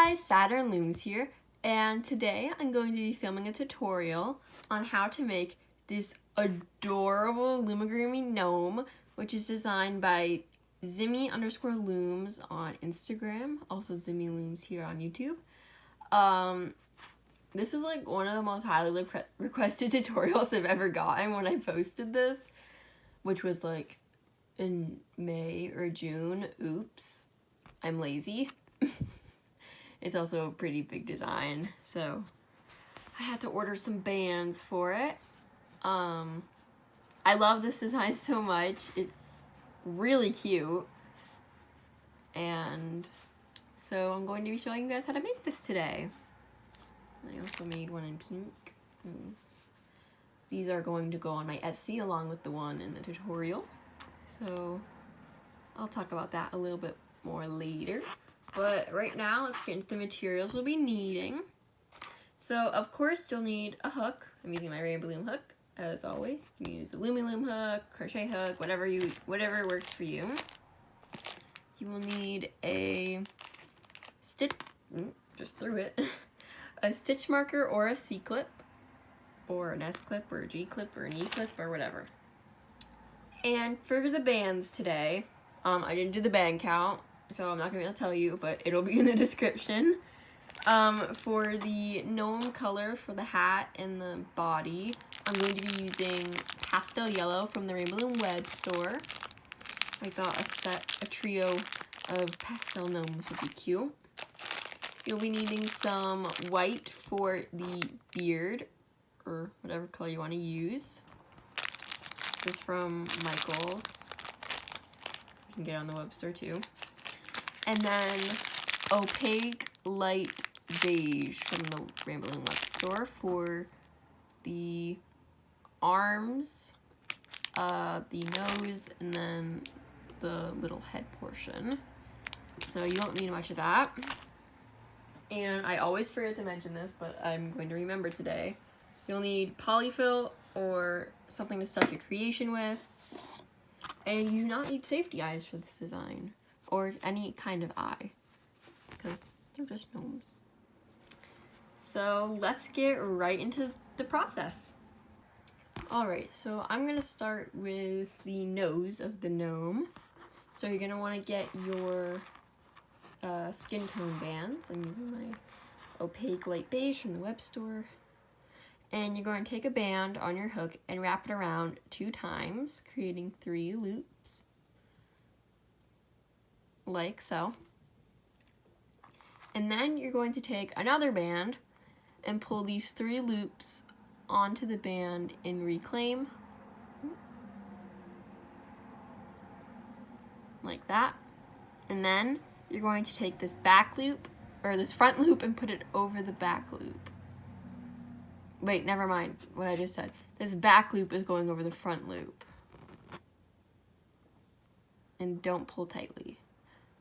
guys, Saturn Looms here, and today I'm going to be filming a tutorial on how to make this adorable Loomigurmi gnome, which is designed by Zimmy_looms on Instagram, also Zimmy Looms here on YouTube. This is like one of the most highly requested tutorials I've ever gotten when I posted this, which was like in May or June. Oops, I'm lazy. It's also a pretty big design, so I had to order some bands for it. I love this design so much. It's really cute. And so I'm going to be showing you guys how to make this today. I also made one in pink. These are going to go on my Etsy along with the one in the tutorial. So I'll talk about that a little bit more later. But right now, let's get into the materials we'll be needing. So, of course, you'll need a hook. I'm using my Rainbow Loom hook, as always. You can use a Loom hook, crochet hook, whatever works for you. You will need a stitch, just threw it, a stitch marker or a C-clip, or an S-clip, or a G-clip, or an E-clip, or whatever. And for the bands today, I didn't do the band count, so I'm not going to be able to tell you, but it'll be in the description. For the gnome color for the hat and the body, I'm going to be using pastel yellow from the Rainbow Loom web store. I thought a trio of pastel gnomes would be cute. You'll be needing some white for the beard, or whatever color you want to use. This is from Michael's. You can get it on the web store too. And then opaque light beige from the Rainbow Loom web store for the arms, the nose, and then the little head portion. So you don't need much of that. And I always forget to mention this, but I'm going to remember today. You'll need polyfill or something to stuff your creation with. And you do not need safety eyes for this design, or any kind of eye, because they're just gnomes. So let's get right into the process. Alright, so I'm going to start with the nose of the gnome. So you're going to want to get your skin tone bands. I'm using my opaque light beige from the web store. And you're going to take a band on your hook and wrap it around 2 times, creating 3 loops. Like so. And then you're going to take another band and pull these 3 loops onto the band in reclaim. Like that. And then you're going to take this back loop, or this front loop, and put it over the back loop. Wait, never mind what I just said. This back loop is going over the front loop. And don't pull tightly.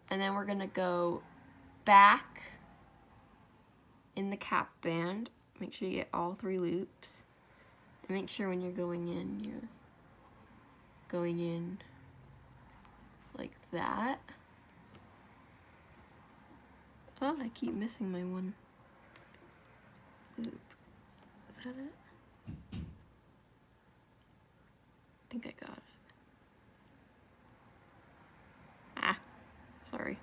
And then we're gonna go back in the cap band. Make sure you get all 3 loops. And make sure when you're going in like that. Oh, I keep missing my one loop. Is that it? I think I got it. Ah, sorry.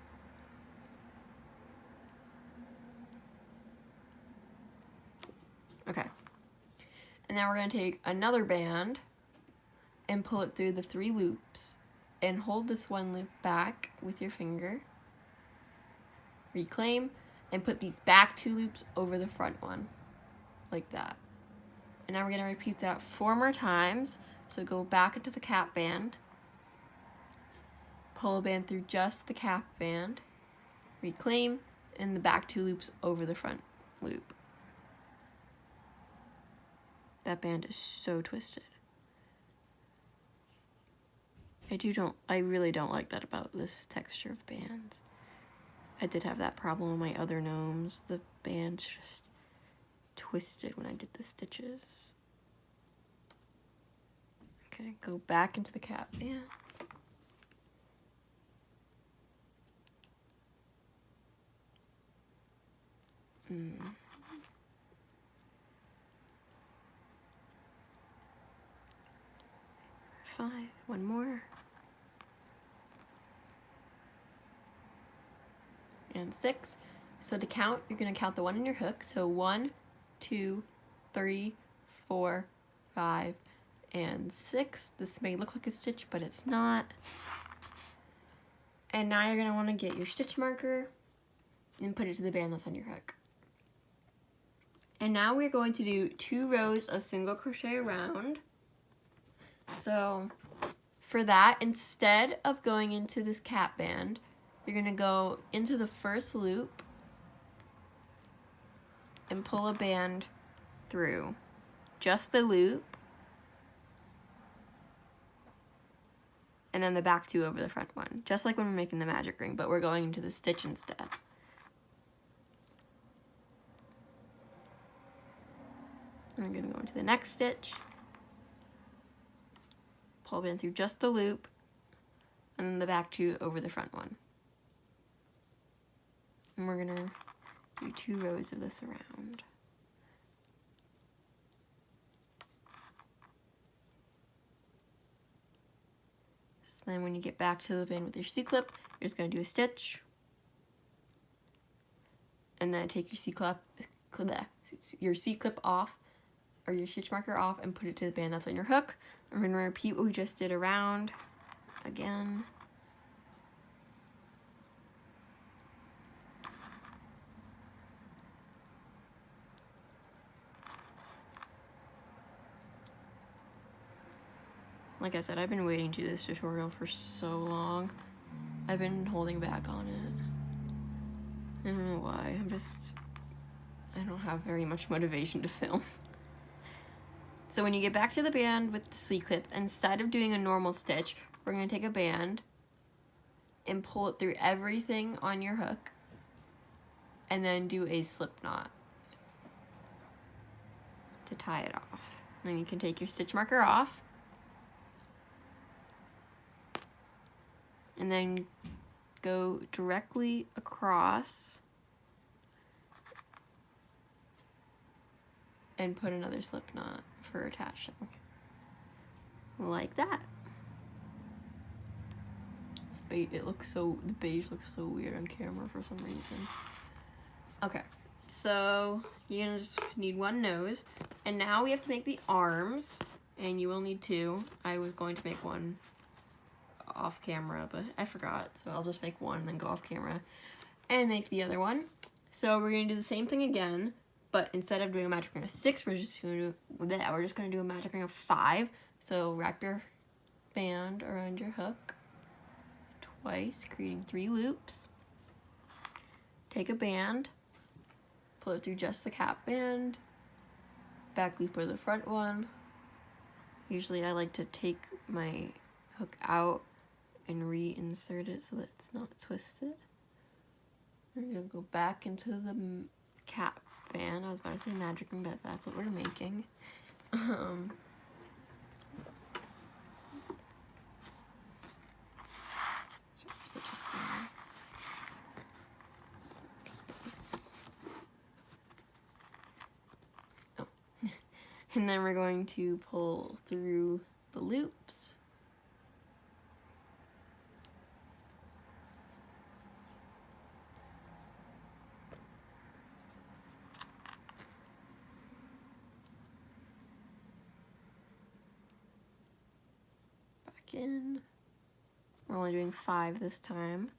Okay. And now we're going to take another band and pull it through the 3 loops and hold this one loop back with your finger. Reclaim and put these back 2 loops over the front one. Like that. And now we're going to repeat that 4 more times. So go back into the cap band. Pull a band through just the cap band. Reclaim, and the back 2 loops over the front loop. That band is so twisted. I really don't like that about this texture of bands. I did have that problem with my other gnomes. The band's just twisted when I did the stitches. Okay, go back into the cap band. 5, one more. And 6. So to count, you're gonna count the one in your hook. So 1, 2, 3, 4, 5, and 6. This may look like a stitch, but it's not. And now you're gonna wanna get your stitch marker and put it to the band that's on your hook. And now we're going to do 2 rows of single crochet around. So for that, instead of going into this cap band, you're gonna go into the first loop and pull a band through. Just the loop, and then the back 2 over the front one. Just like when we're making the magic ring, but we're going into the stitch instead. And we're gonna go into the next stitch, pull a band through just the loop, and then the back 2 over the front one. And we're gonna do 2 rows of this around. So then when you get back to the band with your C-clip, you're just gonna do a stitch, and then take your C-clip off, or your stitch marker off, and put it to the band that's on your hook. And we're gonna repeat what we just did around again. Like I said, I've been waiting to do this tutorial for so long. I've been holding back on it. I don't know why. I don't have very much motivation to film. So when you get back to the band with the C-clip, instead of doing a normal stitch, we're gonna take a band and pull it through everything on your hook, and then do a slip knot to tie it off. And then you can take your stitch marker off, and then go directly across and put another slip knot for attaching, like that. It looks so, the beige looks so weird on camera for some reason. Okay, so you're gonna just need 1 nose, and now we have to make the arms, and you will need 2. I was going to make 1 off camera, but I forgot, so I'll just make 1 and then go off camera and make the other one. So we're gonna do the same thing again, but instead of doing a magic ring of 6, we're just gonna do a magic ring of 5. So wrap your band around your hook twice, creating 3 loops. Take a band, pull it through just the cap band, back loop or the front one. Usually I like to take my hook out and reinsert it so that it's not twisted. We're gonna go back into the cap band. I was about to say magic ring, but that's what we're making. And then we're going to pull through the loops. Back in. We're only doing 5 this time.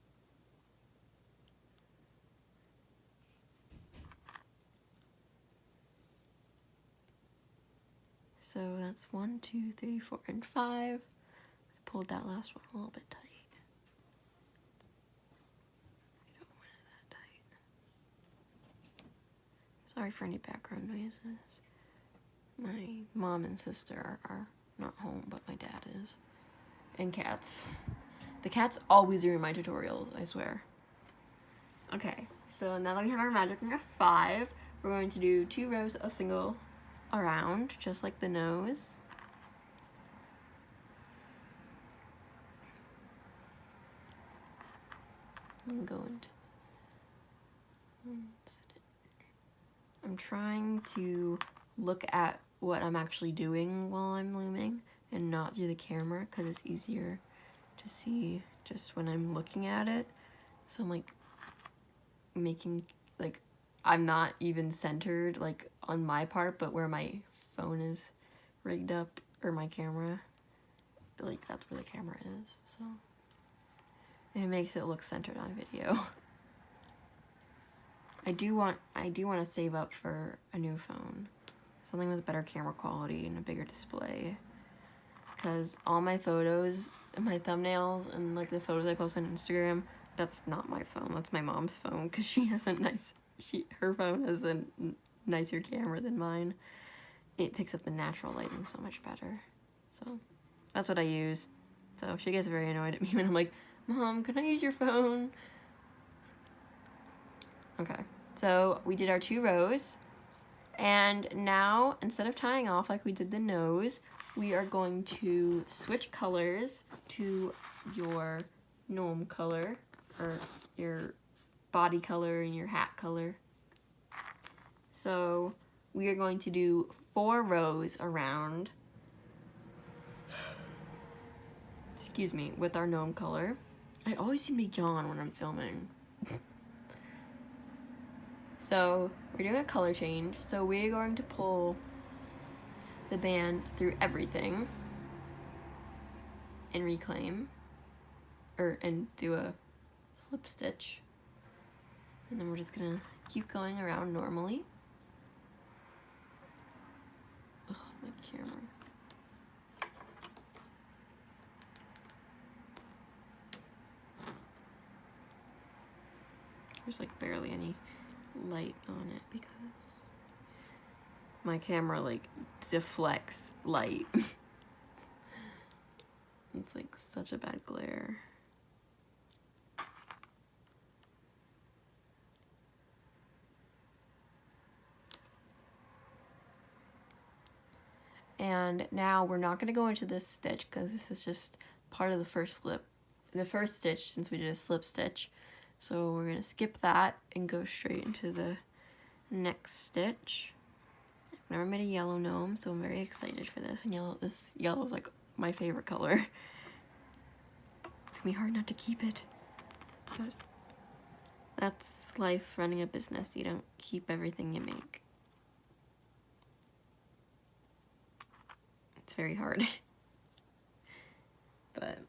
So that's 1, 2, 3, 4, and 5. I pulled that last one a little bit tight. I don't want it that tight. Sorry for any background noises. My mom and sister are not home, but my dad is. And cats. The cats always ruin my tutorials, I swear. Okay, so now that we have our magic ring of 5, we're going to do 2 rows of single around, just like the nose. And go into one stitch. I'm trying to look at what I'm actually doing while I'm looming and not through the camera because it's easier to see just when I'm looking at it. So I'm like making, like, I'm not even centered like on my part, but where my phone is rigged up, or my camera, like that's where the camera is, so it makes it look centered on video. I do want to save up for a new phone, something with better camera quality and a bigger display, because all my photos and my thumbnails and like the photos I post on Instagram, that's not my phone, that's my mom's phone, because she has a nice, her phone has a nicer camera than mine. It picks up the natural lighting so much better, so that's what I use. So she gets very annoyed at me when I'm like, Mom, can I use your phone? Okay, so we did our 2 rows, and now instead of tying off like we did the nose, we are going to switch colors to your gnome color, or your body color and your hat color. So we are going to do 4 rows around, excuse me, with our gnome color. I always seem to yawn when I'm filming. So we're doing a color change. So we're going to pull the band through everything and reclaim, and do a slip stitch. And then we're just gonna keep going around normally. Ugh, my camera. There's like barely any light on it because my camera like deflects light. It's like such a bad glare. And now we're not going to go into this stitch because this is just part of the first stitch, since we did a slip stitch. So we're going to skip that and go straight into the next stitch. I've never made a yellow gnome, so I'm very excited for this. And this yellow is like my favorite color. It's gonna be hard not to keep it, but that's life, running a business. You don't keep everything you make. It's very hard. But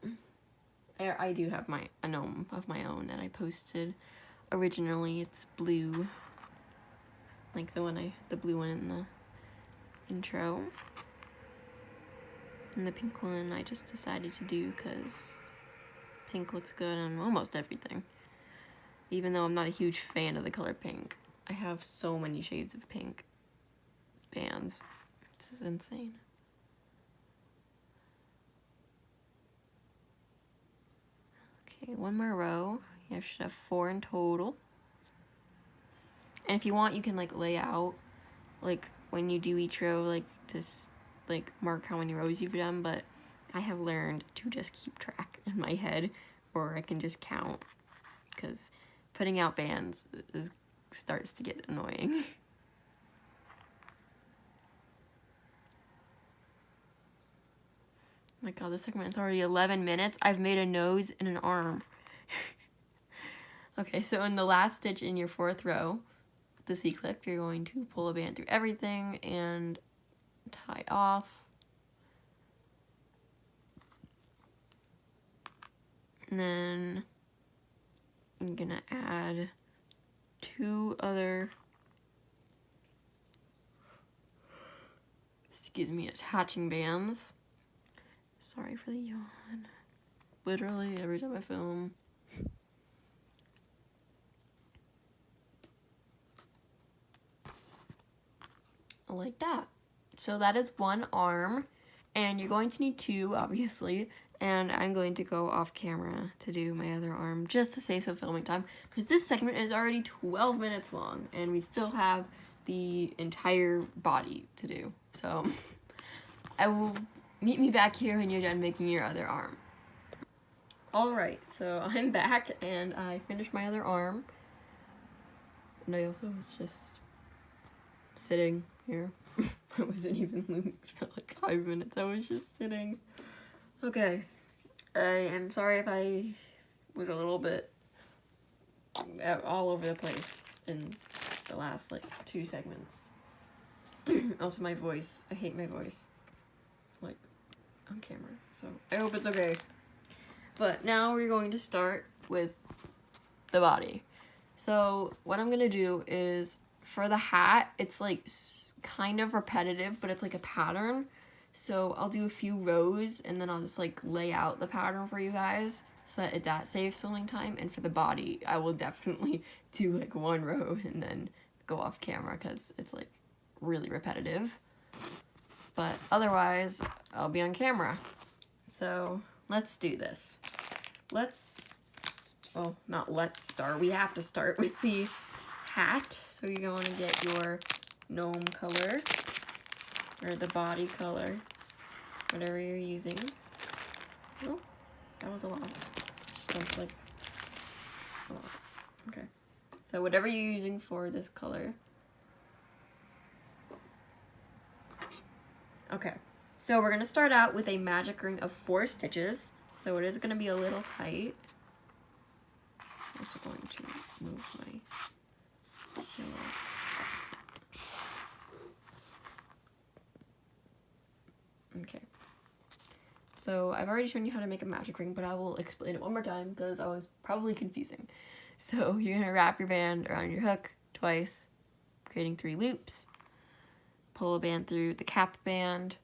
I do have a gnome of my own that I posted originally. It's blue, like the blue one in the intro. And the pink one I just decided to do because pink looks good on almost everything. Even though I'm not a huge fan of the color pink. I have so many shades of pink bands. It's insane. Okay, 1 more row. You should have 4 in total. And if you want, you can like lay out, like when you do each row, like to like mark how many rows you've done, but I have learned to just keep track in my head, or I can just count, because putting out bands starts to get annoying. Oh my god, this segment is already 11 minutes. I've made a nose and an arm. Okay, so in the last stitch in your 4th row, the C-clip, you're going to pull a band through everything and tie off. And then I'm gonna add 2 other, attaching bands. Sorry for the yawn. Literally every time I film. Like that. So that is 1 arm, and you're going to need 2, obviously, and I'm going to go off camera to do my other arm just to save some filming time, because this segment is already 12 minutes long and we still have the entire body to do. So I will meet me back here when you're done making your other arm. Alright, so I'm back and I finished my other arm, and I also was just sitting here. I wasn't even looming for like 5 minutes. I was just sitting. Okay. I am sorry if I was a little bit all over the place in the last like 2 segments. Also my voice. I hate my voice. Like on camera. So I hope it's okay. But now we're going to start with the body. So what I'm gonna do is for the hat, it's like kind of repetitive, but it's like a pattern. So I'll do a few rows and then I'll just like lay out the pattern for you guys so that saves filming time. And for the body, I will definitely do like 1 row and then go off camera because it's like really repetitive. But otherwise, I'll be on camera. So let's do this. Let's start. We have to start with the hat. So you're going to get your gnome color or the body color, whatever you're using. Oh, that was a lot. Sounds like a lot. Okay. So whatever you're using for this color. Okay. So we're going to start out with a magic ring of 4 stitches. So it is going to be a little tight. I'm also going to move my yellow. Okay. So I've already shown you how to make a magic ring, but I will explain it one more time because I was probably confusing. So you're going to wrap your band around your hook twice, creating 3 loops. Pull a band through the cap band.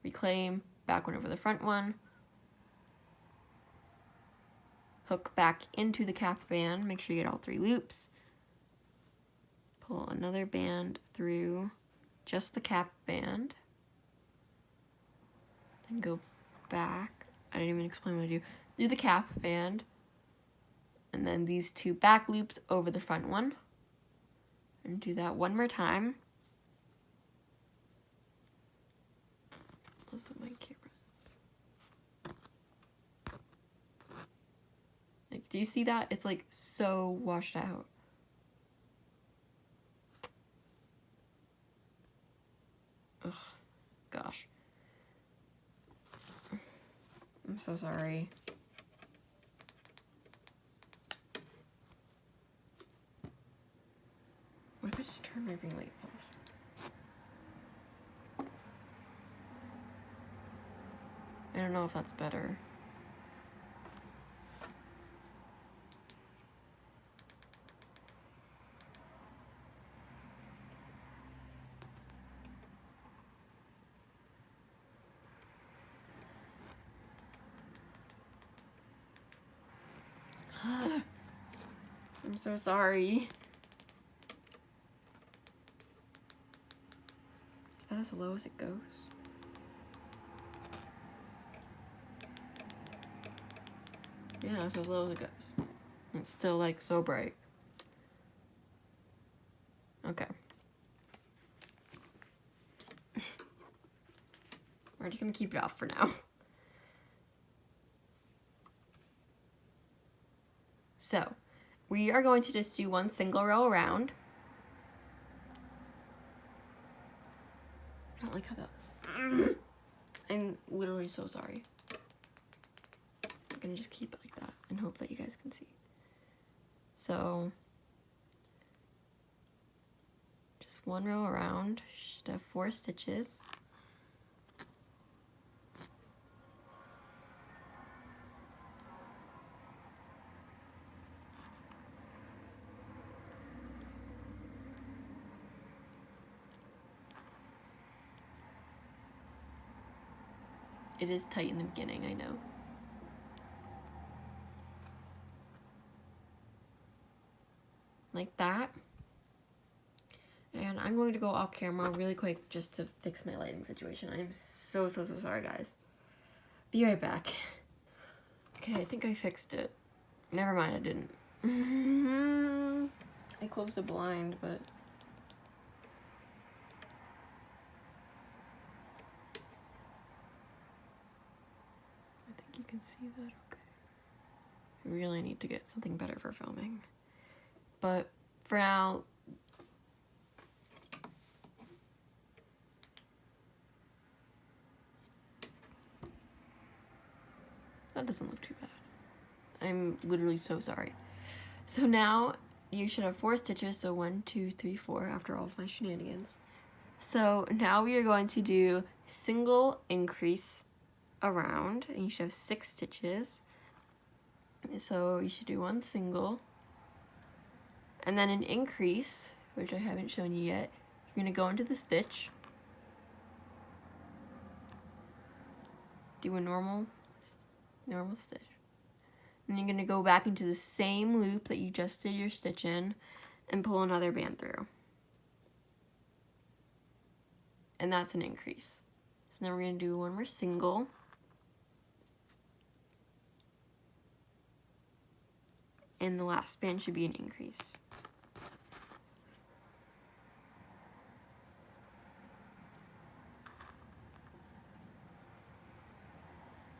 Reclaim, back one over the front one. Hook back into the cap band, make sure you get all 3 loops. Pull another band through just the cap band. And go back, I didn't even explain what I do, through the cap band. And then these 2 back loops over the front one. And do that one more time. That's what my camera is. Like, do you see that? It's like so washed out. Ugh, gosh. I'm so sorry. What if I just turn my ring light off? I don't know if that's better. I'm so sorry. Is that as low as it goes? Yeah, that's as low as it goes. It's still like so bright. Okay. We're just gonna keep it off for now. So, we are going to just do 1 single row around. I don't like how that... I'm literally so sorry. I'm gonna just keep it like that and hope that you guys can see. So, just 1 row around, should have 4 stitches. It is tight in the beginning, I know. Like that. And I'm going to go off camera really quick just to fix my lighting situation. I am so sorry, guys. Be right back. Okay, I think I fixed it. Never mind, I didn't. I closed the blind, but... I think you can see that okay. I really need to get something better for filming. But for now, That doesn't look too bad. I'm literally so sorry. So now you should have 4 stitches, so 1, 2, 3, 4 after all of my shenanigans. So now we are going to do single increase around, and you should have 6 stitches. So you should do 1 single, and then an increase, which I haven't shown you yet. You're going to go into the stitch, do a normal stitch, and you're going to go back into the same loop that you just did your stitch in and pull another band through. And that's an increase. So now we're going to do 1 more single, and the last band should be an increase.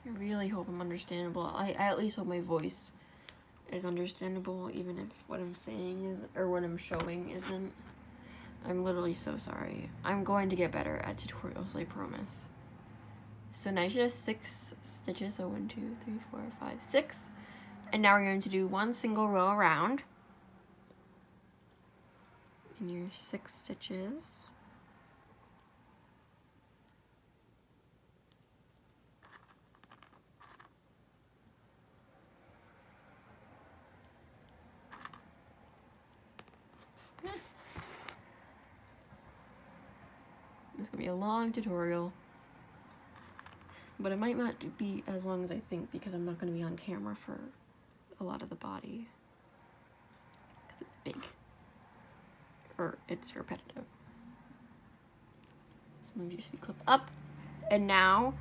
I really hope I'm understandable. I at least hope my voice is understandable, even if what I'm saying is, or what I'm showing isn't. I'm literally so sorry. I'm going to get better at tutorials, I promise. So now you should have 6 stitches, so 1, 2, 3, 4, 5, 6. And now we're going to do 1 single row around in your 6 stitches. It's gonna be a long tutorial, but it might not be as long as I think because I'm not gonna be on camera for a lot of the body because it's big or it's repetitive. Let's move your C-clip up, and now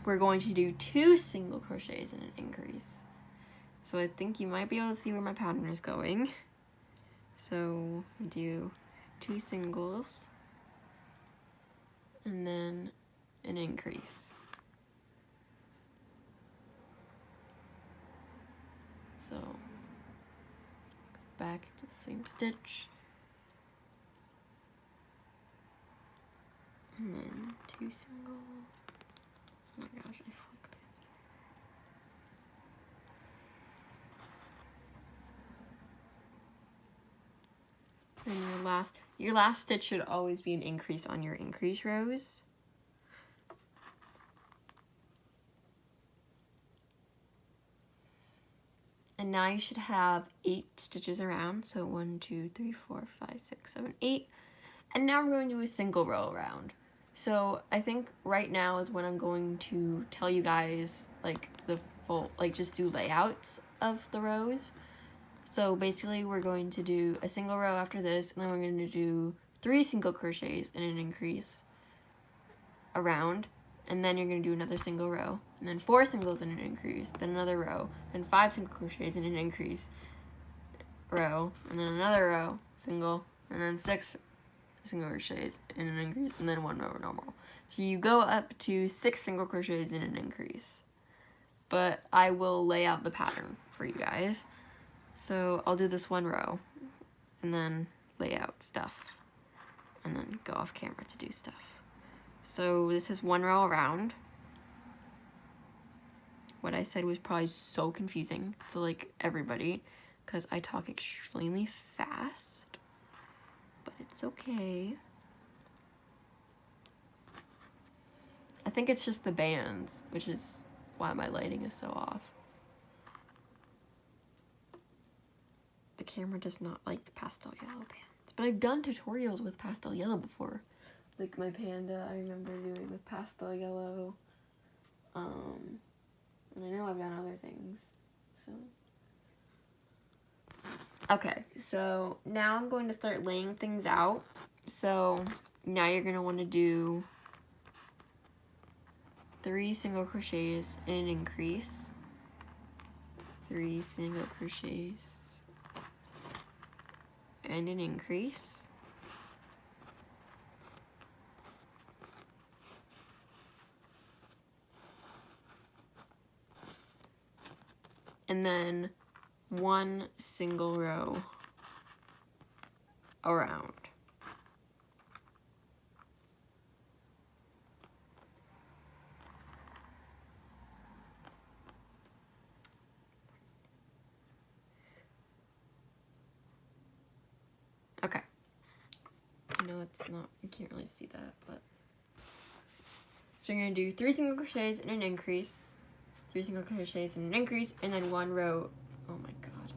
we're going to do 2 single crochets and an increase. So I think you might be able to see where my pattern is going. So do 2 singles and then an increase. So back to the same stitch, and then 2 single. Oh my gosh, I flicked it. And your last stitch should always be an increase on your increase rows. And now you should have 8 stitches around. So 1, 2, 3, 4, 5, 6, 7, 8. And now we're going to do a single row around. So I think right now is when I'm going to tell you guys like the full, like just do layouts of the rows. So basically we're going to do a single row after this, and then we're going to do 3 single crochets and an increase around, and then you're going to do another single row, and then 4 singles and an increase, then another row, then 5 single crochets and an increase row, and then another row, single, and then 6 single crochets and an increase, and then 1 row normal. So you go up to 6 single crochets and an increase. But I will lay out the pattern for you guys. So I'll do this 1 row and then lay out stuff and then go off camera to do stuff. So this is 1 row around. What I said was probably so confusing to like everybody because I talk extremely fast, but it's okay. I think it's just the bands, which is why my lighting is so off. The camera does not like the pastel yellow bands, but I've done tutorials with pastel yellow before. Like my panda, I remember doing with pastel yellow. And I know I've done other things, so. Okay, so now I'm going to start laying things out. So now you're gonna wanna do 3 single crochets and an increase. 3 single crochets and an increase. And then 1 single row around. I know it's not, you can't really see that, but. So you're gonna do 3 single crochets and an increase, 3 single crochets and an increase, and then 1 row, oh my god,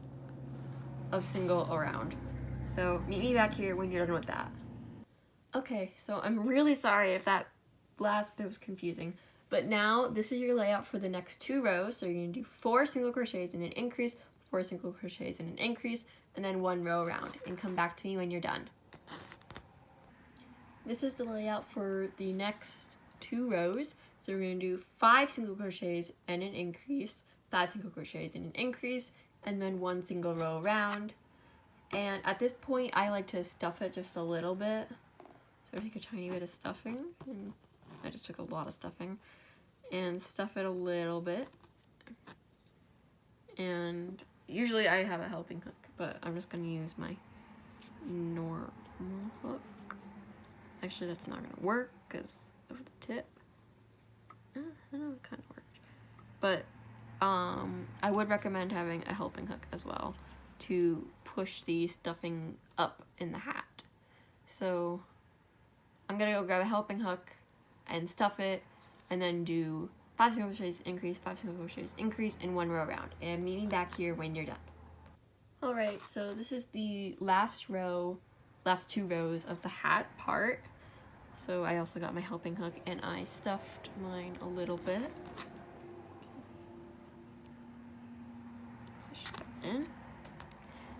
of single around. So meet me back here when you're done with that. Okay, so I'm really sorry if that last bit was confusing, but now this is your layout for the next 2 rows. So you're gonna do 4 single crochets and an increase, 4 single crochets and an increase, and then 1 row around, and come back to me when you're done. This is the layout for the next 2 rows. So we're going to do 5 single crochets and an increase, 5 single crochets and an increase, and then 1 single row around. And at this point, I like to stuff it just a little bit. So take a tiny bit of stuffing, and I just took a lot of stuffing, and stuff it a little bit. And usually I have a helping hook, but I'm just going to use my normal hook. Actually, that's not going to work because of the tip. I know it kind of worked. But I would recommend having a helping hook as well to push the stuffing up in the hat. So I'm going to go grab a helping hook and stuff it, and then do 5 single crochets, increase, 5 single crochets, increase, and 1 row around. And meet me back here when you're done. Alright, so this is the last 2 rows of the hat part. So I also got my helping hook and I stuffed mine a little bit. Push that in.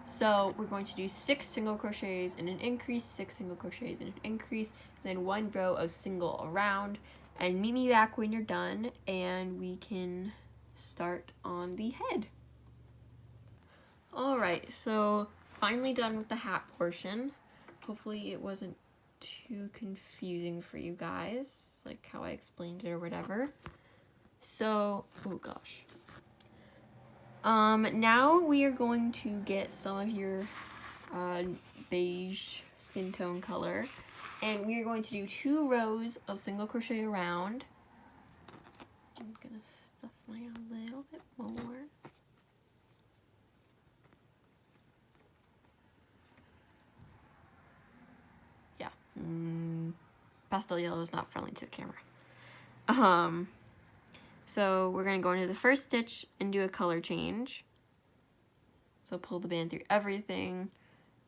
So we're going to do 6 single crochets and an increase, 6 single crochets and an increase, and then 1 row of single around. And meet me back when you're done and we can start on the head. Alright, so finally done with the hat portion. Hopefully it wasn't too confusing for you guys, like how I explained it or whatever. So, oh gosh. Now we are going to get some of your beige skin tone color, and we are going to do 2 rows of single crochet around. I'm gonna stuff mine a little bit more. Pastel yellow is not friendly to the camera. So we're going to go into the first stitch and do a color change. So pull the band through everything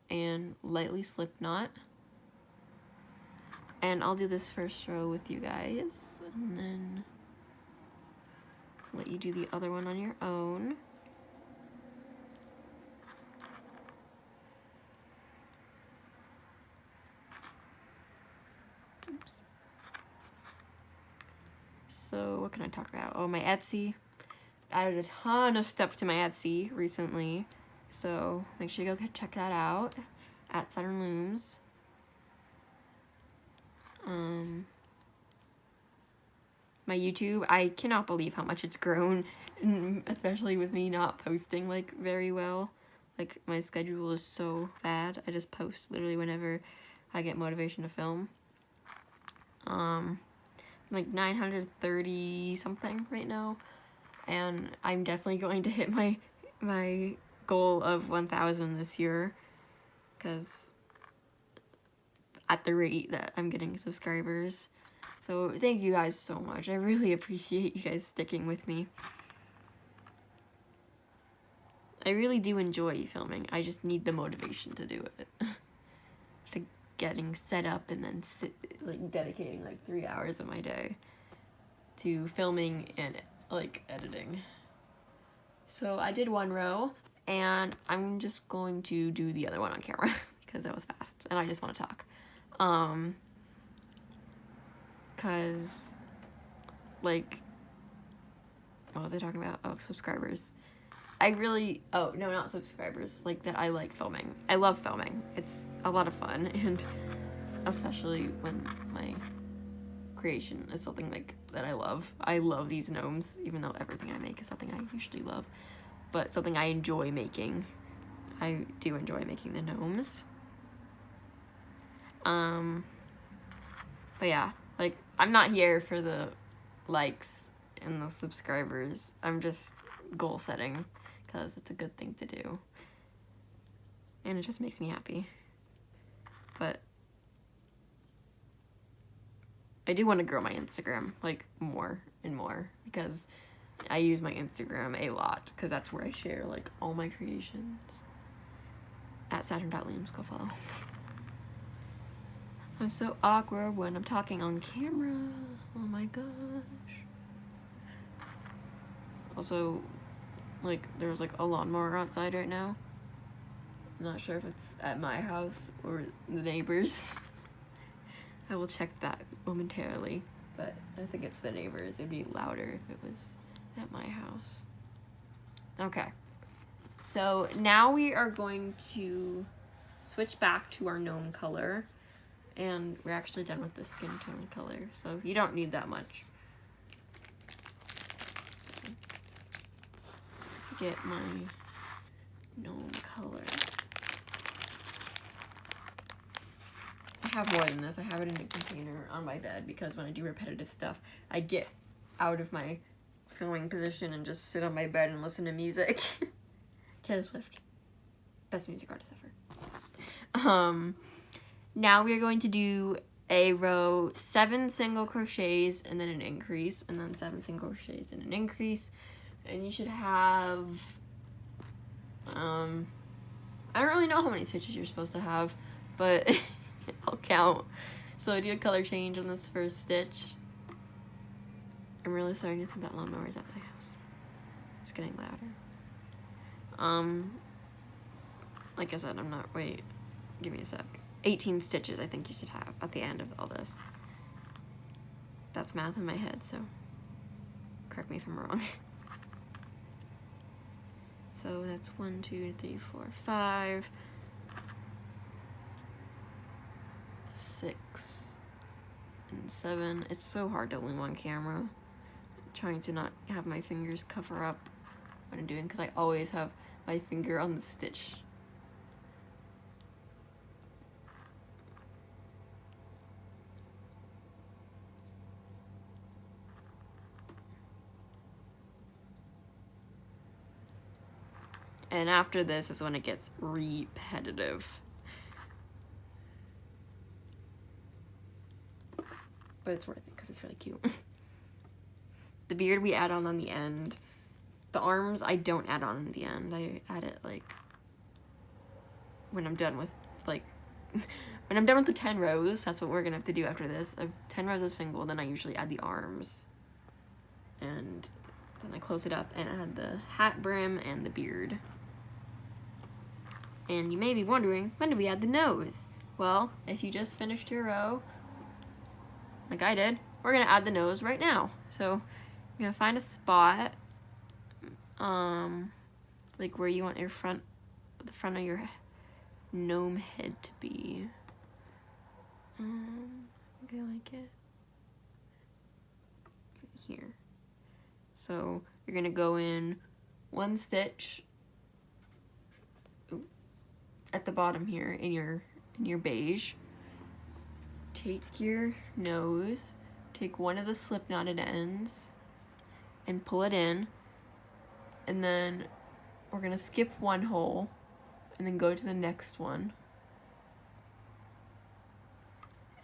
and lightly slip knot. And I'll do this first row with you guys, and then let you do the other one on your own. Oops. So what can I talk about? Oh, my Etsy. Added a ton of stuff to my Etsy recently, so make sure you go check that out at Saturn Looms. My YouTube, I cannot believe how much it's grown, especially with me not posting like very well. Like my schedule is so bad. I just post literally whenever I get motivation to film. Like 930 something right now, and I'm definitely going to hit my goal of 1,000 this year, because at the rate that I'm getting subscribers. So thank you guys so much. I really appreciate you guys sticking with me. I really do enjoy filming. I just need the motivation to do it. To getting set up and then dedicating like 3 hours of my day to filming and like editing. So I did 1 row, and I'm just going to do the other one on camera because that was fast and I just want to talk. Cause like, what was I talking about? Oh, subscribers. Oh no, not subscribers, like that I like filming. I love filming. It's a lot of fun, and especially when my creation is something like that I love. I love these gnomes, even though everything I make is something I usually love, but something I enjoy making. I do enjoy making the gnomes. But yeah, like, I'm not here for the likes and the subscribers. I'm just goal setting because it's a good thing to do, and it just makes me happy. But I do want to grow my Instagram, like, more and more, because I use my Instagram a lot, because that's where I share, like, all my creations. At Saturn.looms, go follow. I'm so awkward when I'm talking on camera. Oh my gosh. Also, like, there's, like, a lawnmower outside right now. I'm not sure if it's at my house or the neighbors. I will check that momentarily, but I think it's the neighbors. It'd be louder if it was at my house. Okay, so now we are going to switch back to our gnome color, and we're actually done with the skin tone color, so you don't need that much. So, get my gnome color. I have more than this. I have it in a container on my bed because when I do repetitive stuff, I get out of my filming position and just sit on my bed and listen to music. Taylor Swift, best music artist ever. Now we are going to do a row 7 single crochets and then an increase, and then 7 single crochets and an increase, and you should have I don't really know how many stitches you're supposed to have, but I'll count. So I do a color change on this first stitch. I'm really starting to think that lawnmower is at my house. It's getting louder. Like I said, I'm not, wait, give me a sec. 18 stitches I think you should have at the end of all this. That's math in my head, so correct me if I'm wrong. So that's 1, 2, 3, 4, 5, 6, and 7. It's so hard to loom on camera. I'm trying to not have my fingers cover up what I'm doing because I always have my finger on the stitch. And after this is when it gets repetitive. But it's worth it because it's really cute. The beard we add on the end. The arms I don't add on in the end. I add it like when I'm done with like when I'm done with the 10 rows. That's what we're gonna have to do after this. 10 rows of single, then I usually add the arms. And then I close it up and add the hat brim and the beard. And you may be wondering, when do we add the nose? Well, if you just finished your row, like I did, we're gonna add the nose right now. So you're gonna find a spot, like where you want your the front of your gnome head to be. I think I like it here. So you're gonna go in 1 stitch at the bottom here in your beige. Take your nose, take one of the slip knotted ends and pull it in, and then we're gonna skip 1 hole and then go to the next one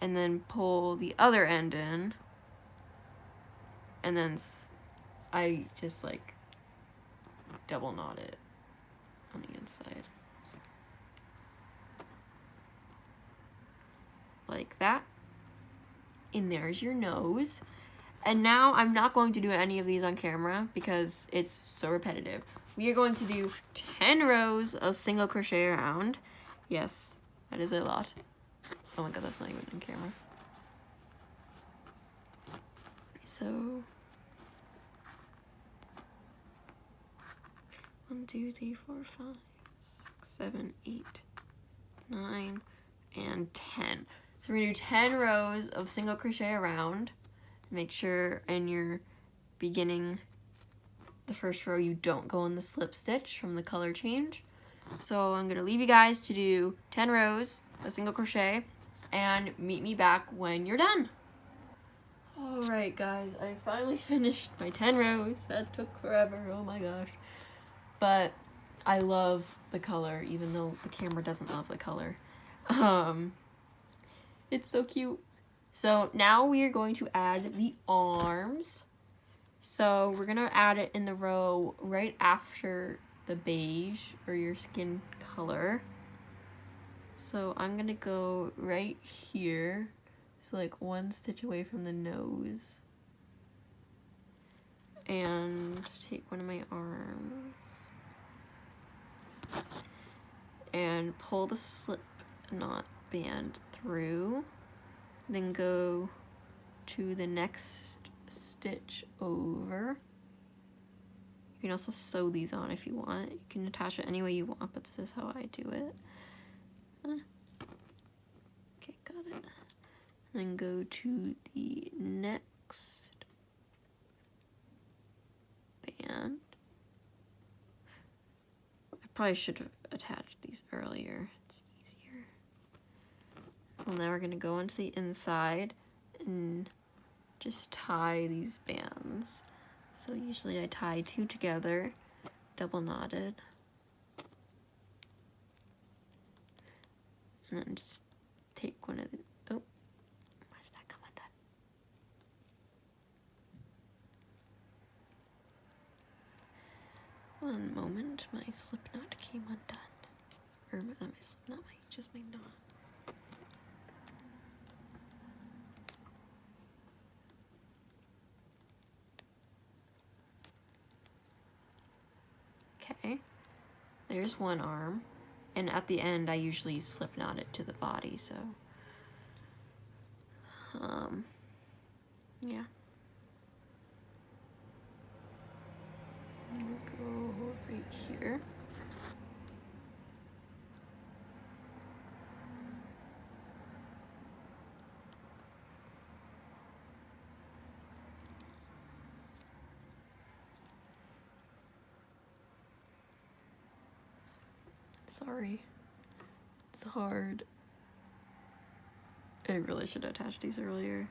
and then pull the other end in, and then I just like double knot it on the inside. Like that. And there's your nose. And now I'm not going to do any of these on camera because it's so repetitive. We are going to do 10 rows of single crochet around. Yes, that is a lot. Oh my god, that's not even on camera. So 1, 2, 3, 4, 5, 6, 7, 8, 9, and 10. So we're gonna do 10 rows of single crochet around. Make sure in your beginning, the first row, you don't go in the slip stitch from the color change. So I'm gonna leave you guys to do 10 rows of single crochet and meet me back when you're done. All right, guys, I finally finished my 10 rows. That took forever, oh my gosh. But I love the color, even though the camera doesn't love the color. It's so cute. So now we are going to add the arms. So we're gonna add it in the row right after the beige or your skin color. So I'm gonna go right here. So like one stitch away from the nose. And take one of my arms. And pull the slip knot band through. Then go to the next stitch over. You can also sew these on if you want. You can attach it any way you want, but this is how I do it. Okay, got it. Then go to the next band. I probably should have attached these earlier. It's easier. Well, now we're gonna go into the inside and just tie these bands. So usually I tie 2 together, double knotted. And then just take one of the, oh, why did that come undone? One moment, my slip knot came undone. Or not my slip knot, just my knot. Okay, there's one arm, and at the end I usually slip knot it to the body, so yeah. I'll go right here. Sorry, it's hard. I really should have attached these earlier.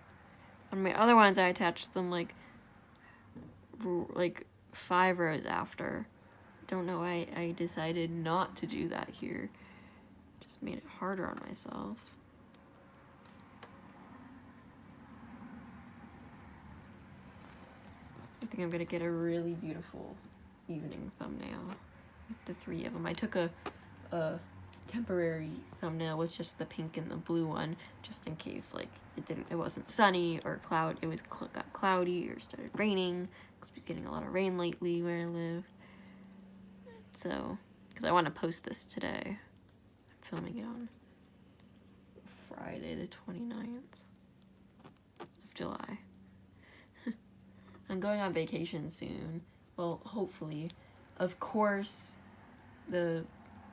On my other ones, I attached them like 5 rows after. Don't know why I decided not to do that here. Just made it harder on myself. I think I'm gonna get a really beautiful evening thumbnail with the 3 of them. I took a temporary thumbnail with just the pink and the blue one, just in case like it wasn't sunny or got cloudy or started raining, because we're getting a lot of rain lately where I live. So, because I want to post this today. I'm filming it on Friday the 29th of July. I'm going on vacation soon. Well, hopefully. Of course, the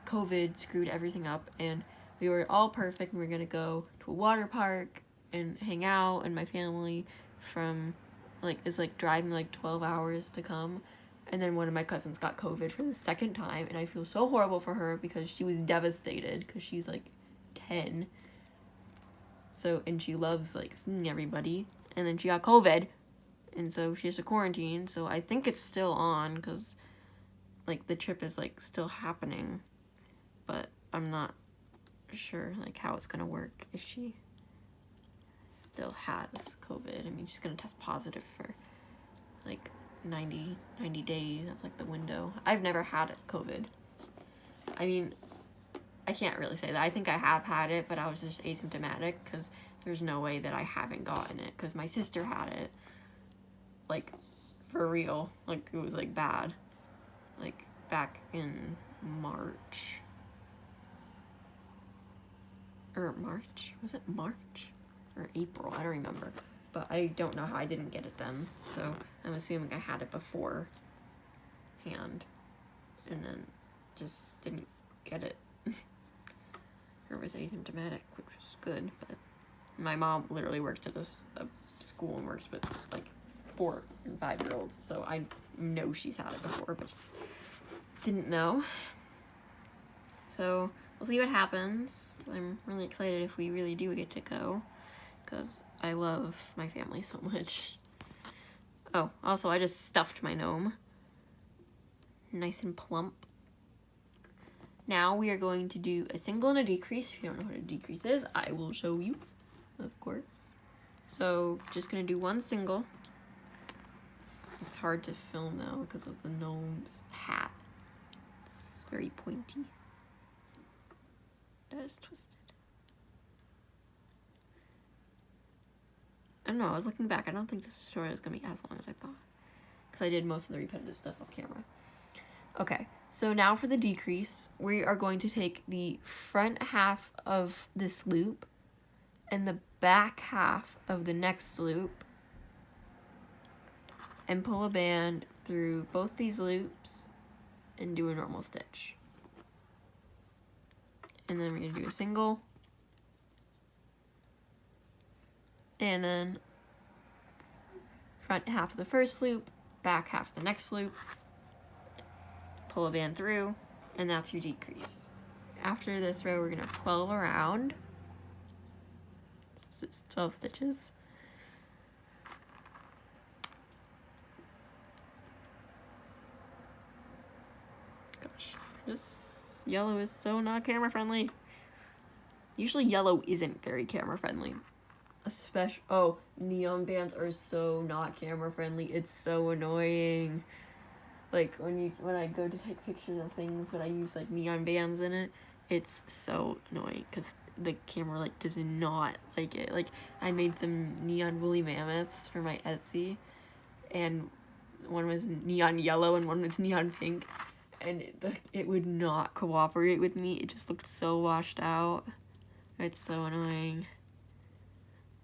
COVID screwed everything up, and we were all perfect. We were gonna go to a water park and hang out, and my family is driving like 12 hours to come. And then one of my cousins got COVID for the 2nd time, and I feel so horrible for her because she was devastated because she's like 10. So, and she loves like seeing everybody, and then she got COVID, and so she has to quarantine. So I think it's still on because like the trip is like still happening, but I'm not sure like how it's gonna work if she still has COVID. I mean, she's gonna test positive for like 90 days. That's like the window. I've never had COVID. I mean, I can't really say that. I think I have had it, but I was just asymptomatic because there's no way that I haven't gotten it, because my sister had it, like, for real. Like, it was like bad, like back in March. Was it March or April? I don't remember, but I don't know how I didn't get it then, so I'm assuming I had it beforehand and then just didn't get it or was asymptomatic, which was good. But my mom literally works at a school and works with like 4 and 5-year-olds, so I know she's had it before, but just didn't know. So we'll see what happens. I'm really excited if we really do get to go, because I love my family so much. Oh, also I just stuffed my gnome. Nice and plump. Now we are going to do a single and a decrease. If you don't know what a decrease is, I will show you, of course. So just gonna do one single. It's hard to film though because of the gnome's hat. It's very pointy. That is twisted. I don't know, I was looking back. I don't think this tutorial is gonna be as long as I thought, because I did most of the repetitive stuff off camera. Okay, so now for the decrease, we are going to take the front half of this loop and the back half of the next loop and pull a band through both these loops and do a normal stitch. And then we're gonna do a single, and then front half of the first loop, back half of the next loop, pull a band through, and that's your decrease. After this row, we're gonna 12 around. It's 12 stitches. Gosh, this yellow is so not camera friendly. Usually yellow isn't very camera friendly. Especially, oh, neon bands are so not camera friendly. It's so annoying. Like when I go to take pictures of things but I use like neon bands in it, it's so annoying because the camera like does not like it. Like I made some neon woolly mammoths for my Etsy, and one was neon yellow and one was neon pink, and it would not cooperate with me. It just looked so washed out. It's so annoying.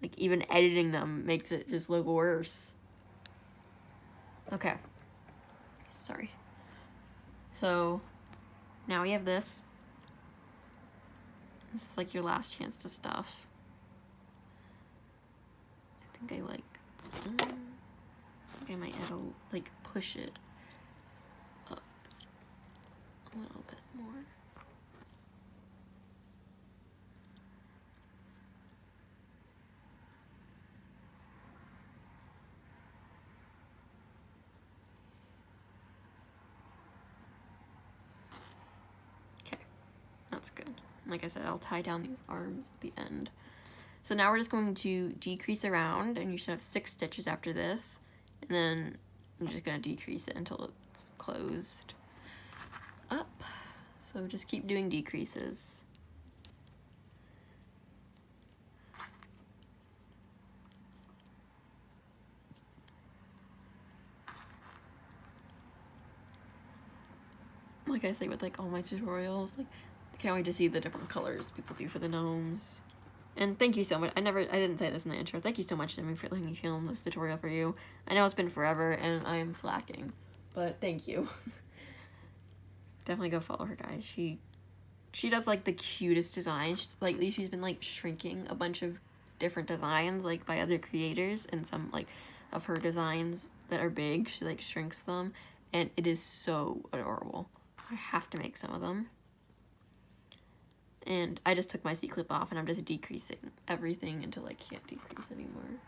Like even editing them makes it just look worse. Okay. Sorry. So now we have this. This is like your last chance to stuff. I think I might add like push it up a little bit more. That's good. Like I said, I'll tie down these arms at the end. So now we're just going to decrease around, and you should have 6 stitches after this. And then I'm just gonna decrease it until it's closed up. So just keep doing decreases. Like I say with like all my tutorials, like I can't wait to see the different colors people do for the gnomes. And thank you so much. I didn't say this in the intro. Thank you so much, Jimmy, for letting me film this tutorial for you. I know it's been forever and I am slacking, but thank you. Definitely go follow her, guys. She does like the cutest designs. Lately she's been like shrinking a bunch of different designs like by other creators, and some like of her designs that are big, she like shrinks them, and it is so adorable. I have to make some of them. And I just took my C-clip off and I'm just decreasing everything until I can't decrease anymore.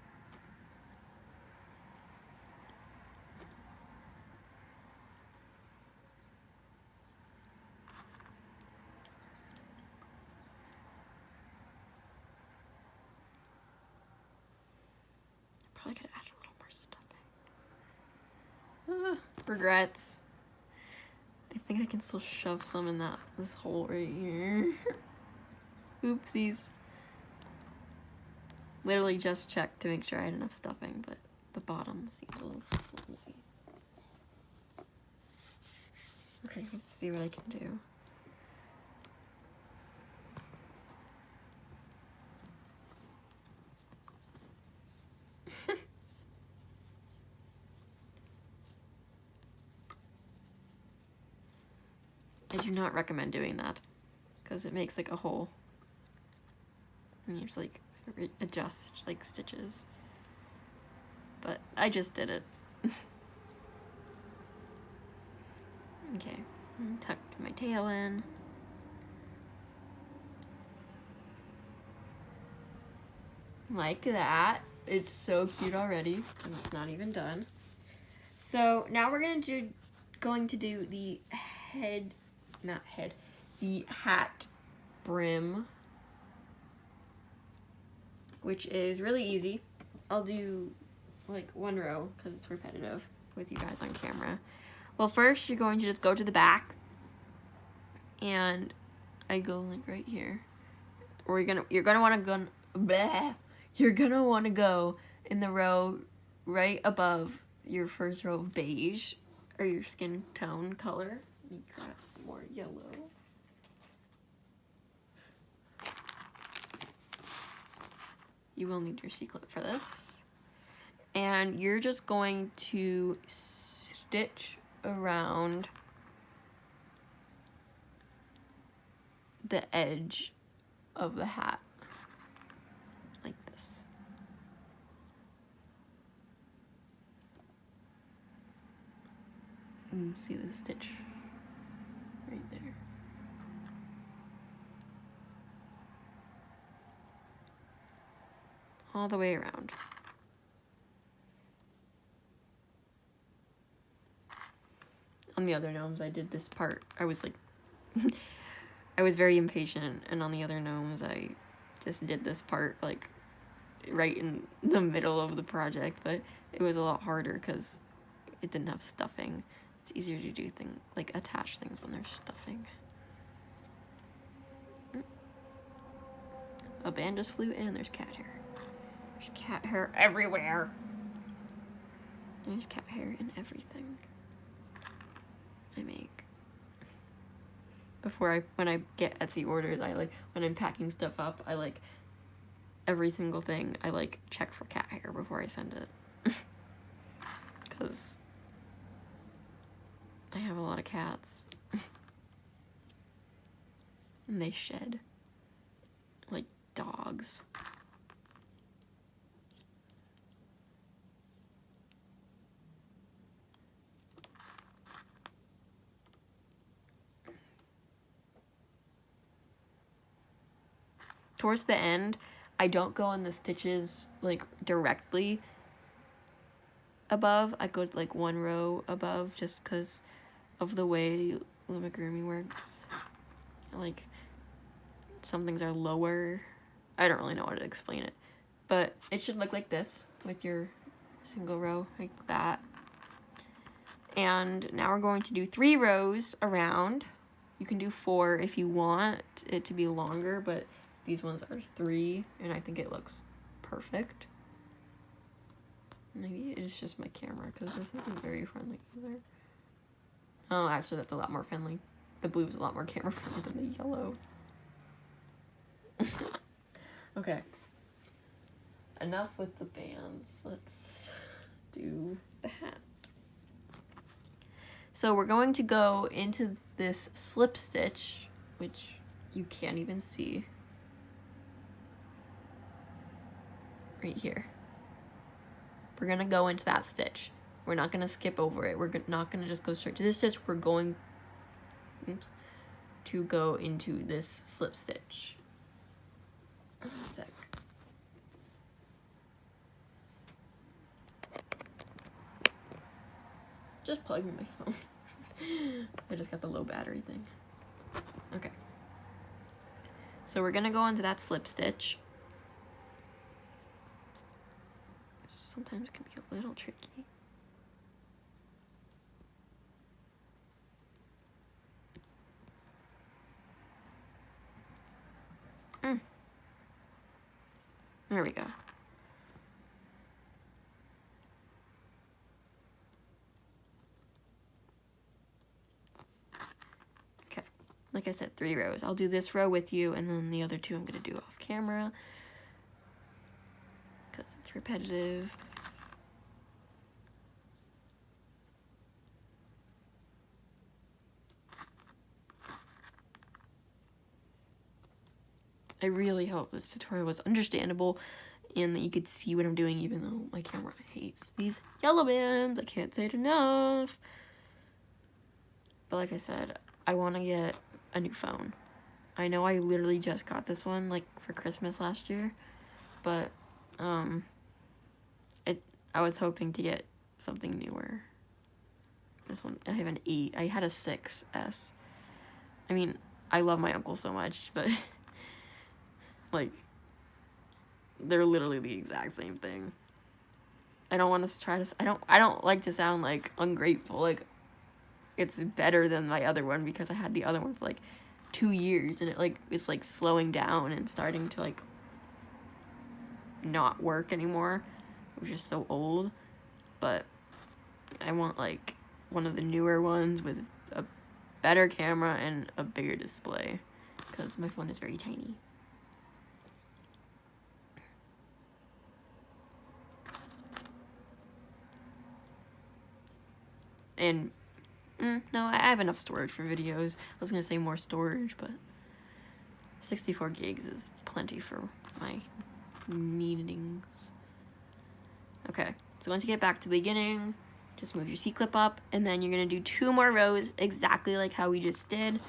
Probably could add a little more stuffing. Regrets. I think I can still shove some in this hole right here. Oopsies. Literally just checked to make sure I had enough stuffing, but the bottom seems a little flimsy. Okay, let's see what I can do. I do not recommend doing that because it makes like a hole. And you have to like adjust like stitches. But I just did it. Okay, tuck my tail in. Like that. It's so cute already, and it's not even done. So now we're going to do the the hat brim, which is really easy. I'll do like one row because it's repetitive with you guys on camera. Well, first you're going to just go to the back, and I go like right here. Or you're gonna want to go. You're gonna want to go in the row right above your first row of beige, or your skin tone color. Let me grab some more yellow. You will need your C-clip for this. And you're just going to stitch around the edge of the hat like this. You can see the stitch right there. All the way around. On the other gnomes, I did this part. I was like, I was very impatient, and on the other gnomes, I just did this part like right in the middle of the project, but it was a lot harder because it didn't have stuffing. It's easier to do things, like attach things when there's stuffing. A band just flew and there's cat hair. There's cat hair everywhere. There's cat hair in everything I make. When I get Etsy orders, I like, when I'm packing stuff up, I like, every single thing, I like check for cat hair before I send it. Because I have a lot of cats. And they shed. Like dogs. Towards the end, I don't go on the stitches like directly above. I go like one row above just because of the way Loomigurmi works. Like, some things are lower. I don't really know how to explain it, but it should look like this with your single row like that. And now we're going to do 3 rows around. You can do 4 if you want it to be longer, but these ones are 3, and I think it looks perfect. Maybe it's just my camera, because this isn't very friendly either. Oh, actually, that's a lot more friendly. The blue is a lot more camera friendly than the yellow. Okay. Enough with the bands. Let's do the hat. So we're going to go into this slip stitch, which you can't even see. Right here. We're gonna go into that stitch. We're not gonna skip over it. We're not gonna just go straight to this stitch. We're going to go into this slip stitch. One sec. Just plugging my phone. I just got the low battery thing. Okay. So we're gonna go into that slip stitch. Sometimes it can be a little tricky. There we go. Okay, like I said, 3 rows. I'll do this row with you, and then the other 2 I'm gonna do off camera because it's repetitive. I really hope this tutorial was understandable and that you could see what I'm doing, even though my camera hates these yellow bands. I can't say it enough. But like I said, I want to get a new phone. I know I literally just got this one like for Christmas last year, but I was hoping to get something newer. This one, I have an 8. I had a 6S. I mean, I love my uncle so much, but like, they're literally the exact same thing. I don't want to try to, I don't like to sound like ungrateful, like it's better than my other one because I had the other one for like 2 years and it's like slowing down and starting to like not work anymore. It was just so old. But I want like one of the newer ones with a better camera and a bigger display because my phone is very tiny. And no, I have enough storage for videos. I was gonna say more storage, but 64 gigs is plenty for my needings. Okay, so once you get back to the beginning, just move your C-clip up, and then you're gonna do 2 more rows exactly like how we just did.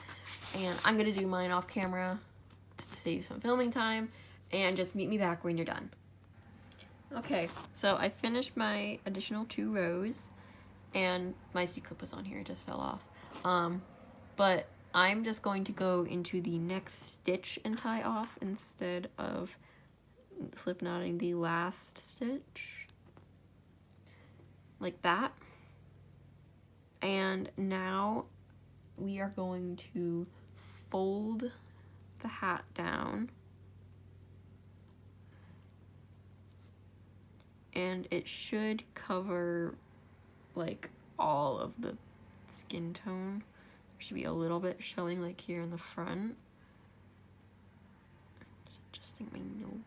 And I'm gonna do mine off camera to save some filming time, and just meet me back when you're done. Okay, so I finished my additional 2 rows, and my C-clip was on here, it just fell off. But I'm just going to go into the next stitch and tie off instead of slip knotting the last stitch. Like that. And now we are going to fold the hat down. And it should cover like all of the skin tone. There should be a little bit showing like here in the front. Just adjusting my nose.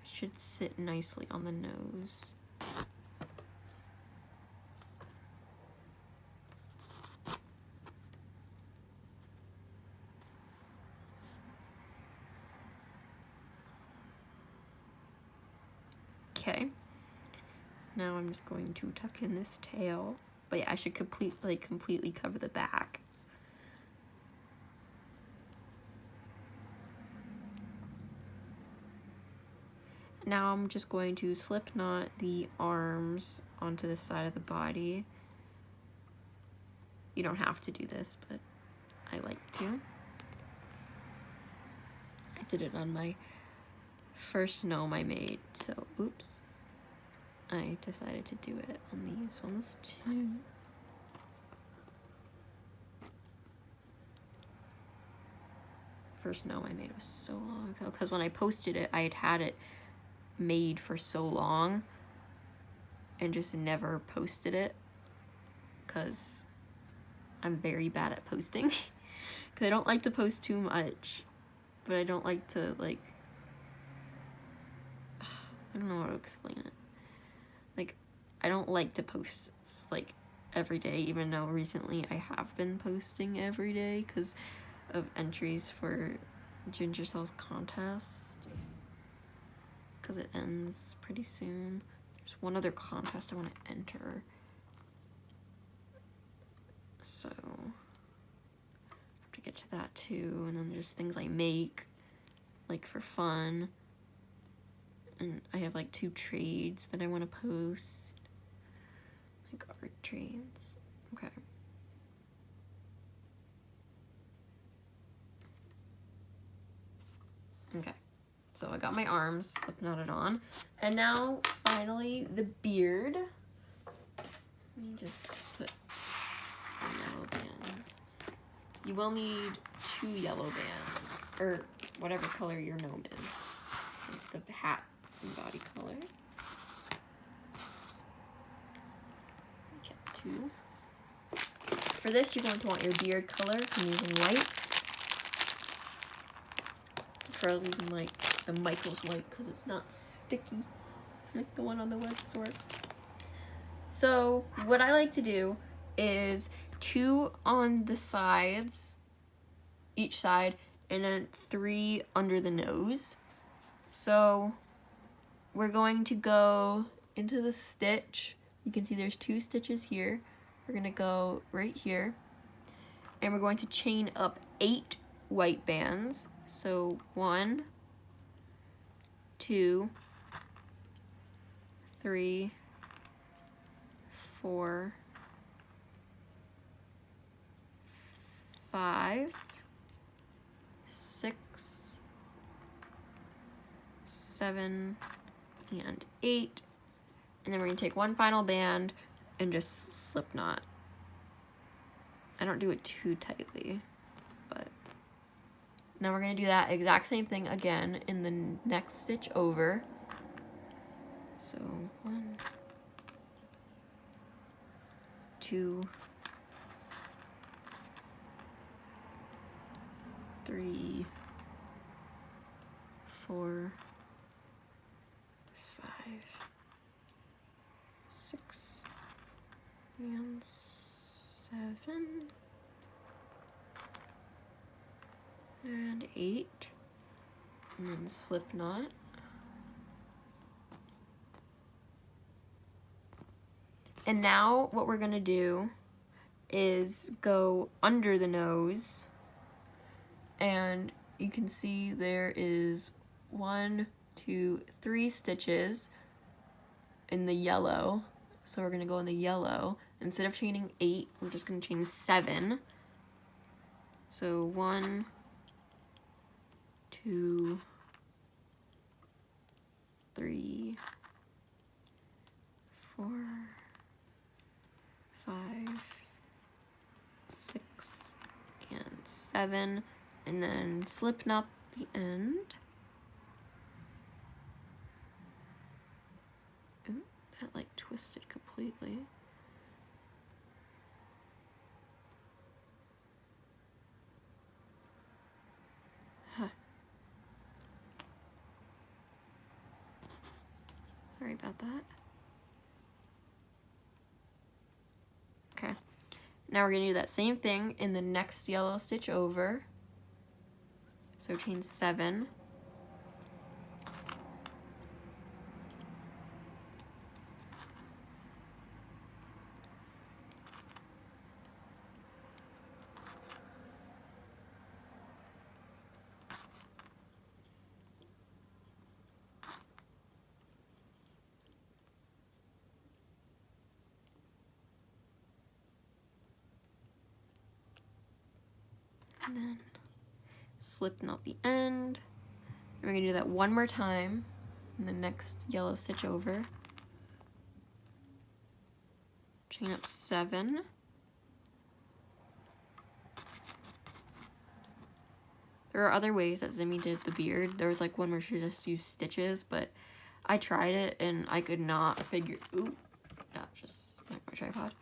It should sit nicely on the nose. Okay. Now I'm just going to tuck in this tail. But yeah, I should completely cover the back. Now I'm just going to slip knot the arms onto the side of the body. You don't have to do this, but I like to. I did it on my first gnome I made, so oops. I decided to do it on these ones too. First gnome I made was so long ago, because when I posted it, I had it made for so long and just never posted it because I'm very bad at posting. Because I don't like to post too much, but I don't like to like, I don't know how to explain it. Like, I don't like to post like every day, even though recently I have been posting every day because of entries for Ginger Cells contest, because it ends pretty soon. There's one other contest I want to enter, so I have to get to that too. And then there's things I make like for fun, and I have like 2 trades that I want to post, like art trades. Okay. Okay, so I got my arms slip knotted on, and now finally the beard. Let me just put the yellow bands. You will need 2 yellow bands, or whatever color your gnome is, like the hat and body color. Okay, 2. For this, you're going to want your beard color. I'm using white. Probably even like the Michael's white because it's not sticky like the one on the web store. So what I like to do is 2 on the sides, each side, and then 3 under the nose. So we're going to go into the stitch. You can see there's 2 stitches here. We're gonna go right here, and we're going to chain up 8 white bands. So 1, 2, 3, 4, 5, 6, 7, and 8. And then we're gonna take one final band and just slip knot. I don't do it too tightly, but now we're gonna do that exact same thing again in the next stitch over. So 1, 2, 3, 4, 5, 6, and 7, and 8, and then slip knot. And now what we're gonna do is go under the nose, and you can see there is 1, 2, 3 stitches in the yellow. So we're gonna go in the yellow. Instead of chaining 8, we're just gonna chain 7. So 1, 2, 3, 4, 5, 6, and 7, and then slip knot the end. Ooh, that like twisted completely. Huh. Sorry about that. Okay. Now we're gonna do that same thing in the next yellow stitch over. So chain 7. And then slip knot the end. And we're gonna do that one more time in the next yellow stitch over. Chain up 7. There are other ways that Zimmy did the beard. There was like one where she just used stitches, but I tried it and I could not figure, ooh, that just went my tripod.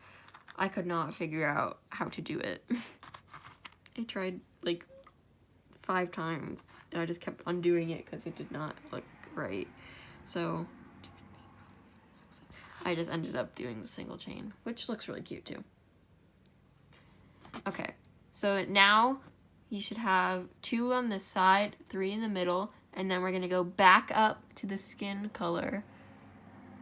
I could not figure out how to do it. I tried like 5 times and I just kept undoing it because it did not look right. So I just ended up doing the single chain, which looks really cute too. Okay, so now you should have 2 on this side, 3 in the middle, and then we're gonna go back up to the skin color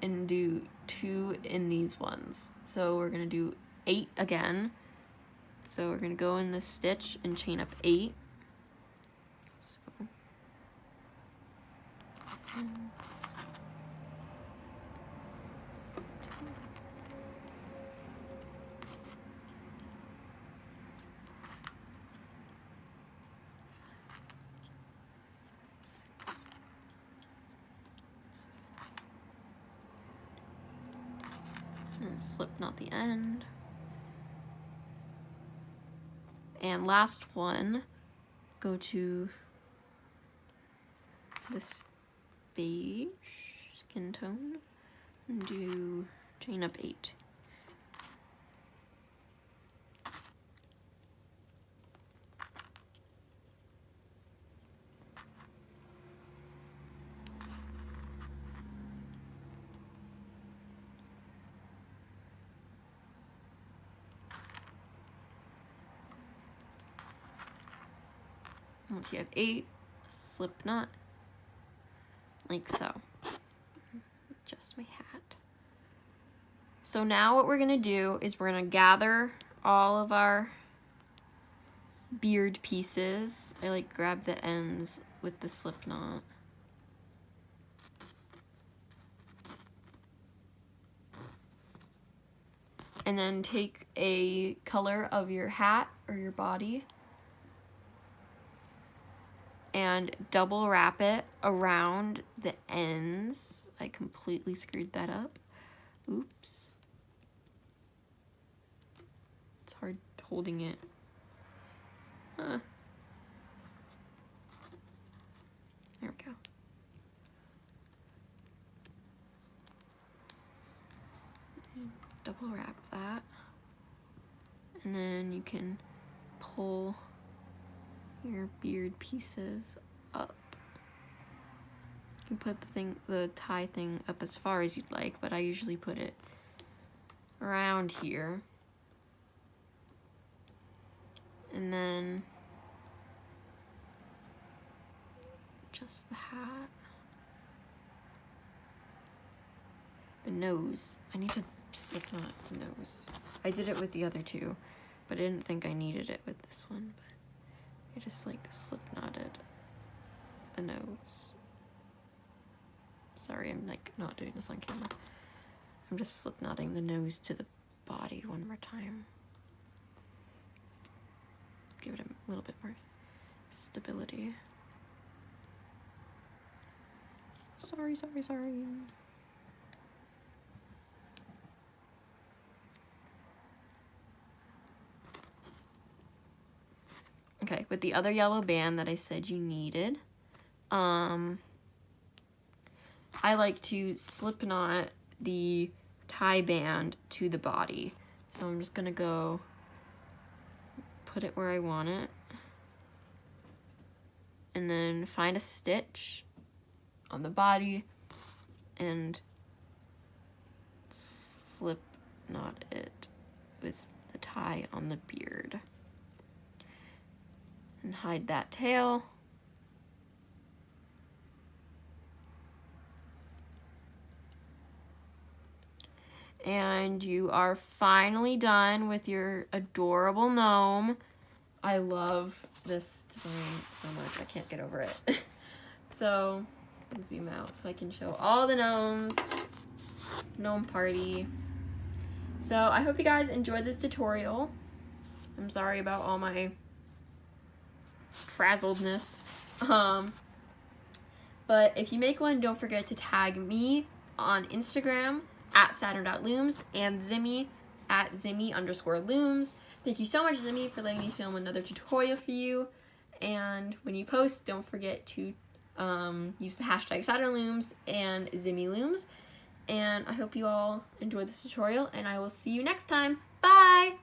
and do 2 in these ones. So we're gonna do 8 again. So we're gonna go in this stitch and chain up 8. So, and slip knot the end. And last one, go to this beige skin tone and do chain up 8. Once you have 8, slip knot, like so. Adjust my hat. So now what we're gonna do is we're gonna gather all of our beard pieces. I like grab the ends with the slip knot. And then take a color of your hat or your body and double wrap it around the ends. I completely screwed that up. Oops. It's hard holding it. There we go. Double wrap that. And then you can pull your beard pieces up. You can put the tie thing up as far as you'd like, but I usually put it around here. And then just the hat. The nose. I need to slip knot the nose. I did it with the other two, but I didn't think I needed it with this one, but I just like slip knotted the nose. Sorry, I'm like not doing this on camera. I'm just slip knotting the nose to the body one more time. Give it a little bit more stability. Sorry. Okay, with the other yellow band that I said you needed, I like to slip knot the tie band to the body. So I'm just gonna go put it where I want it, and then find a stitch on the body and slip knot it with the tie on the beard. And hide that tail. And you are finally done with your adorable gnome. I love this design so much. I can't get over it. So, I'll zoom out so I can show all the gnomes. Gnome party. So, I hope you guys enjoyed this tutorial. I'm sorry about all my frazzledness. But if you make one, don't forget to tag me on Instagram at Saturn.looms and Zimmy at Zimmy_looms. Thank you so much, Zimmy, for letting me film another tutorial for you. And when you post, don't forget to use the hashtag SaturnLooms and ZimmyLooms. And I hope you all enjoyed this tutorial, and I will see you next time. Bye!